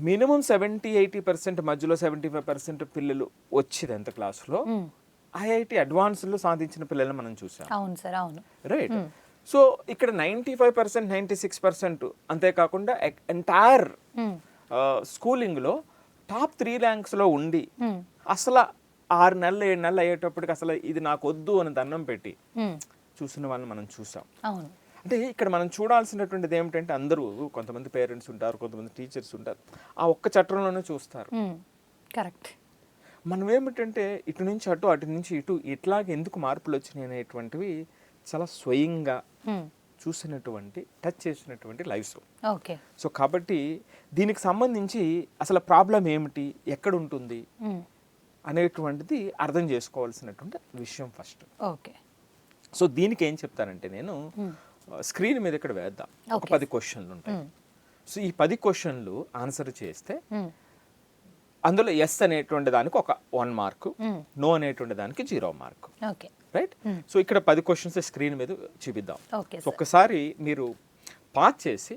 Minimum 70-80% మధ్యలో 75% పిల్లలు వచ్చి 10th క్లాస్లో ఐఐటి అడ్వాన్స్లో సాధించిన పిల్లల్ని మనం చూసాం. అవును సార్, అవును. రైట్. సో ఇక్కడ 95%, 96%, అంతేకాకుండా ఎంటైర్ స్కూలింగ్లో టాప్ 3 ర్యాంక్స్లో ఉండి అసలు 6 నెలలు 7 నెలలు అయ్యేటప్పటికి అసలు ఇది నాకు వద్దు అని దండం పెట్టి చూసిన వాళ్ళని మనం చూసాం. అవును. అంటే ఇక్కడ మనం చూడాల్సినటువంటిది ఏమిటంటే అందరూ కొంతమంది పేరెంట్స్ ఉంటారు, కొంతమంది టీచర్స్ ఉంటారు, ఆ ఒక్క చట్టంలోనే చూస్తారు. కరెక్ట్. మనం ఏమిటంటే ఇటు నుంచి అటు, అటు నుంచి ఇటు, ఇట్లాగే ఎందుకు మార్పులు వచ్చినాయి అనేటువంటివి చాలా స్వయంగా చూసినటువంటి, టచ్ చేసినటువంటి లైవ్స్. ఓకే. సో కాబట్టి దీనికి సంబంధించి అసలు ప్రాబ్లం ఏమిటి, ఎక్కడ ఉంటుంది అనేటువంటిది అర్థం చేసుకోవాల్సినటువంటి విషయం ఫస్ట్. ఓకే. సో దీనికి ఏం చెప్తానంటే నేను స్క్రీన్ మీద ఇక్కడ వేద్దాం. ఒక 10 క్వశ్చన్లు ఉంటాయి. సో ఈ 10 క్వశ్చన్లు ఆన్సర్ చేస్తే అందులో ఎస్ అనేటువంటి దానికి ఒక 1 మార్కు, నో అనేటువంటి దానికి 0 మార్కు. ఓకే. రైట్. సో ఇక్కడ 10 క్వశ్చన్స్ స్క్రీన్ మీద చూపిద్దాం. ఓకే. ఒక్కసారి మీరు పాజ్ చేసి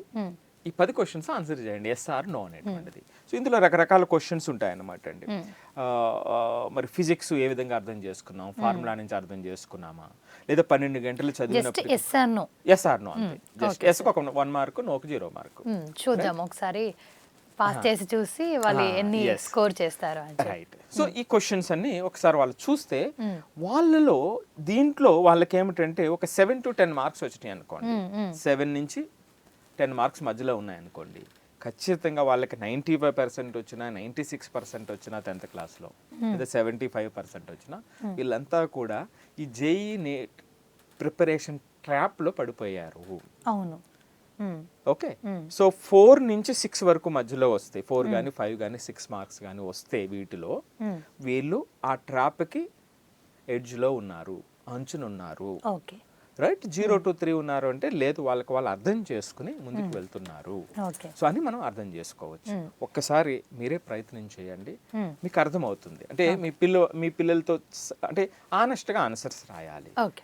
ఈ 10 క్వశ్చన్స్ ఆన్సర్ చేయండి, ఎస్ ఆర్ నో అనేటువంటిది. సో ఇందులో రకరకాల క్వశ్చన్స్ ఉంటాయన్నమాట అండి. మరి ఫిజిక్స్ ఏ విధంగా అర్థం చేసుకున్నాం, ఫార్ములా నుంచి అర్థం చేసుకున్నామా, లేదా 12 గంటలు చదివినప్పుడు ఎస్ ఆర్ నో అంతే. జస్ట్ ఎస్ ఒక 1 మార్కు, నోకి 0 మార్కు. చూద్దాం ఒకసారి పాస్ చేసి చూసి వాళ్ళు ఎన్ని స్కోర్ చేస్తారు. రైట్. సో ఈ క్వశ్చన్స్ అన్ని ఒకసారి వాళ్ళు చూస్తే వాళ్ళలో దీంట్లో వాళ్ళకి ఏమిటంటే ఒక 7 to 10 మార్క్స్ వచ్చినాయి అనుకోండి, 7 నుంచి 10 మార్క్స్ మధ్యలో ఉన్నాయనుకోండి, ఖచ్చితంగా వాళ్ళకి 95% వచ్చినా, 96% వచ్చినా 10th క్లాస్లో, లేదా 75% వచ్చినా, వీళ్ళంతా కూడా ఈ జేఈ నీట్ ప్రిపరేషన్ ట్రాప్లో పడిపోయారు. అవును. ఓకే. సో 4 నుంచి 6 వరకు మధ్యలో వస్తాయి, 4 కానీ 5 కానీ 6 మార్క్స్ కానీ వస్తే వీటిలో వీళ్ళు ఆ ట్రాప్కి ఎడ్జ్లో ఉన్నారు, అంచునున్నారు. ఓకే. రైట్. 0 to 3 ఉన్నారు అంటే లేదు, వాళ్ళకి వాళ్ళు అర్థం చేసుకుని ముందుకు వెళ్తున్నారు. సో అని మనం అర్థం చేసుకోవచ్చు. ఒక్కసారి మీరే ప్రయత్నం చేయండి, మీకు అర్థమవుతుంది. అంటే మీ పిల్లలతో అంటే ఆనెస్ట్గా ఆన్సర్స్ రాయాలి.